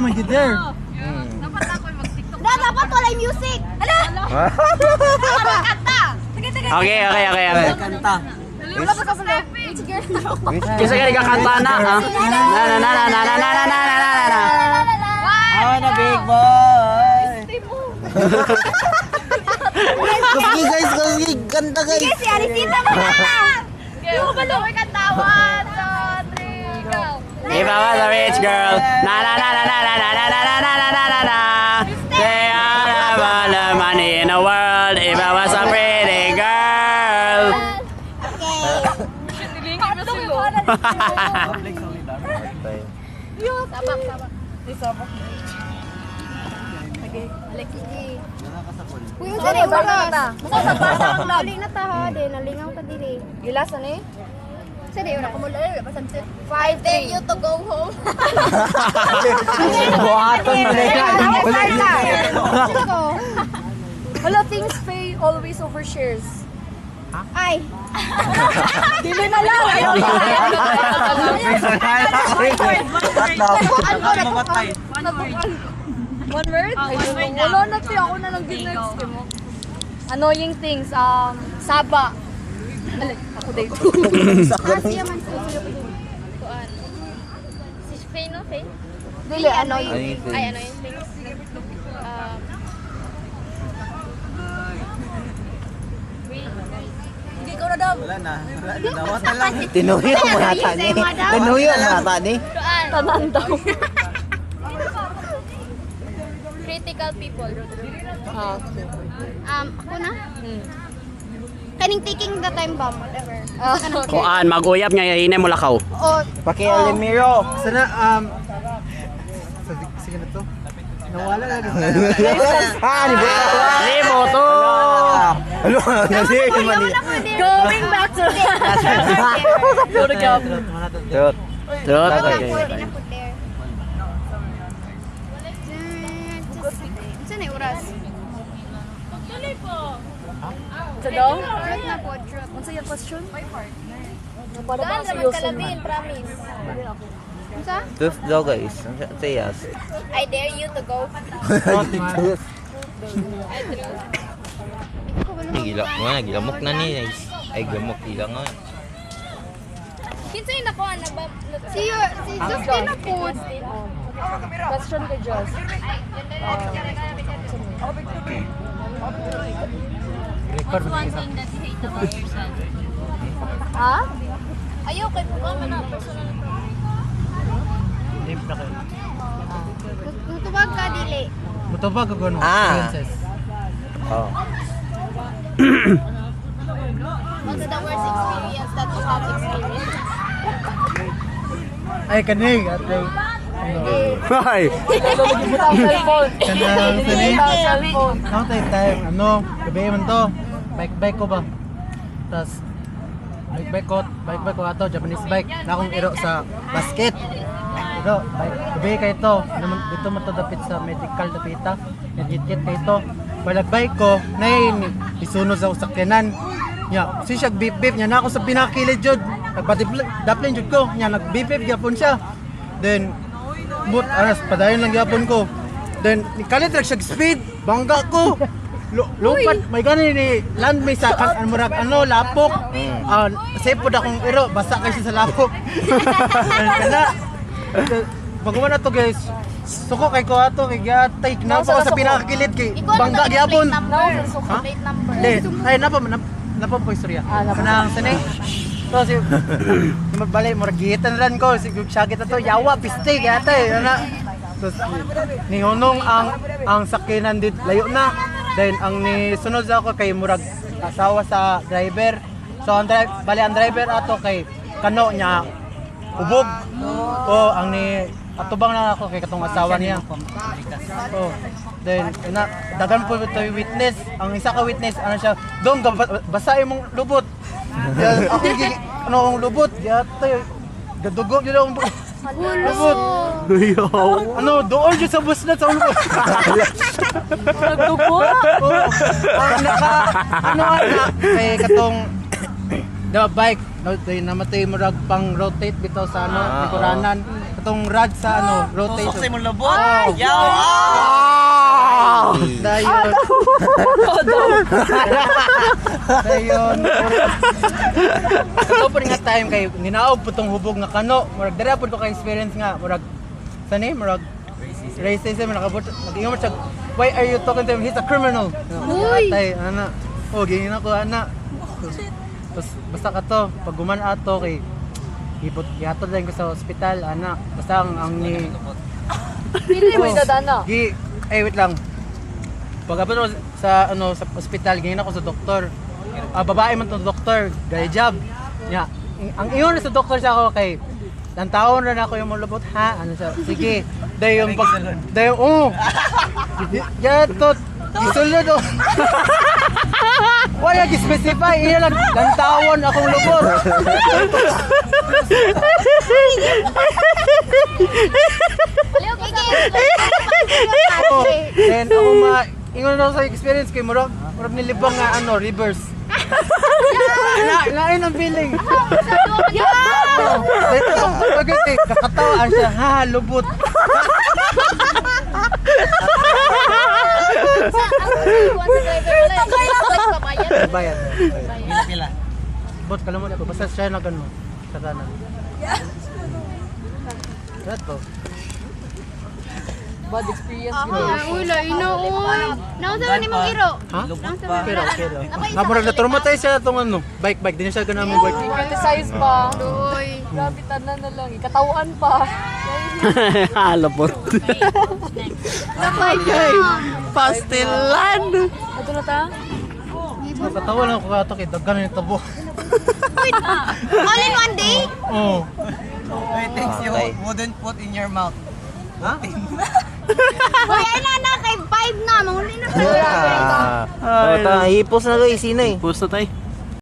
man gid there. Dapat ako mag-TikTok. Dapat wala music. Ala. Kanta. Okay. Kanta. Wala pa sa pala. Which girl? Kasi ka kakanta na, ha? Na. I wanna big boy. Kuski guys, kuski kanta guys. Si Arisita mo na. Yung ba lang kanta? 1, 2, 3, go. If I was a rich girl, na. Say I have all the money in the world. If I was a pretty girl. Nilingin mo sila. Public solidarity. Sabak. Nakakasakol. Uy, yung sari, baras. Mukha sa basa ang lali na ta ha. Nalingaw ka dili. Gilas ano eh? Sari, una kumula rin. Pasansit. 5 day you to go home. Buhaton mo na yan. Wala, things pay always over shares. Ay. Dili na lang. One word? Wala na siya. Ako na lang din next mo. Annoying things. Saba. Alay, ako dito. Siya man sa Si Faye, no? Faye? Dili, annoying. Ay, ano yung things? Hindi ko na daw. Wala na. Dawat na lang. Tinuyo mo nata ni. Tinuyo mo nata ni. Tanan daw. Critical people. Ako na? Kaning taking the time bomb, whatever. Kuan, mag-uyap niya, yahine mo lakaw. O, Paki-Alimiro. Sana, sige na to. Nawala na. Ni ba? Limo to! Ano? Nasi man ni. Going back to Go to job. Tot. Trot. wala po, di na po there. Saan ay oras? Sa daw? Truth na po, truth. Ano sa'yo question? Daan naman kalabin, promise. Ano sa? Tuf daw guys. Sayas. I dare you to go. Gila mo na, gilamok na ni. Ay gamok gila nga. Kinsa yung nakuha na ba? Si Justin na po. Question kay Joss. What's one thing that you hate about yourself? Ha? Ayaw, kay buka man na personal. Tutubag ka, dili. Mutubag ako no. Ah. Oh. What's the worst experience that you have experienced? Ay, kanig. Atay. Ay! Butang cellphone. Kanang kanig. Butang cellphone. Ako tayo. Ano? Gabi man to. Bike ko ba? Tas bike ko ato. Japanese bike. Na akong iro sa basket. Iro, gabi kayo to. Dito mo to dapit sa medical dapita. Nagkit kayo to. Bike ko, isunod sa usakyanan. Nya, si siya beep nya na ako sa pinakilid jud. Nagpadaplin jud ko. Nya nag-beep gyapon siya. Then aras padayon lang gyapon ko. Then kalit ra siya speed, bangga ko. Lupat, may gani ni land may sa murag lapok. Safe pod akong iro, basa kay sa lapok. Kana. Pagkuman na to guys. Suko kay ko ato kay gatay na pa sa pinakakilid kay bangga gyapon. Plate number. Ay napa po istorya. Kanang sanay. To si magbalik mo gitan ran ko si sagit ato yawa piste gatay ana. Tos ni hunong ang sakinan dit layo na. Then ang ni sunod sa ako kay murag asawa sa driver. So ang driver ato kay kano niya ubog. O ang ni atubang na ako kay katong asawa niya. Oh. Then dagan po to witness. Ang isa ka witness ano siya, "Dong basahin mong lubot." Ako ang lubot, yata gadugo jud ang lubot. Ano, doon jud sa bus na sa lubot. Nagdugo. Kay katong bike namatay murag pang rotate bitaw sa lingkuranan. katong rod sa ano, rotation. Tusok sa imong lubot. Yaw! Dayon. Dayon. Ito po nga time kay ninaog po tong hubog nga kano. Murag dara po ko ka experience nga murag sani murag racism nakabot nag-ingon siya, why are you talking to him? He's a criminal. Uy! Tay ana. Oh, gingin ako ana. Tapos basta ka to pag guman ato kay ibot yatod lang ko sa ospital ana. Basta ang ni Pili mo yung dadana. Gi, wait lang. Pagkapit ako sa ano sa ospital, ganyan ako sa doktor. Babae man tong doktor, gay job. Ya, ang iyon sa doktor siya ako kay tantaon ra na ako yung mulubot ha. Ano siya? Sige. Dayon pag dayon ya to isulod oh. Wala gi-specify, iya lang tantawon akong lubot. Oh, then ako ingon ako sa experience kay murag nilibang nga ano reverse. Lain ang feeling. Dito pagkati kakatawaan siya ha lubot. Bayad. Pila. Bot kala mo na basta siya na ganun sa kanan. Rato. Bad experience. Uy, lain na, uy. Nausawa ni mong iro. Ha? Lubot pa. Pero okay lang. Murag na traumatize siya itong ano, bike, di na siya ganun mong bike. Criticize pa. Uy. Grabe, tanan na lang. Ikatawaan pa. Halapot. Pastilan. Ito na ta? Nakatawa lang ako kato kay daggan yung tabo. All in one day? Oo. Wait, things you Okay. wouldn't put in your mouth. Uy, ay na, kay 5 na. Mahuli na. Ito, hipos na guys, sino eh. Pusto tayo.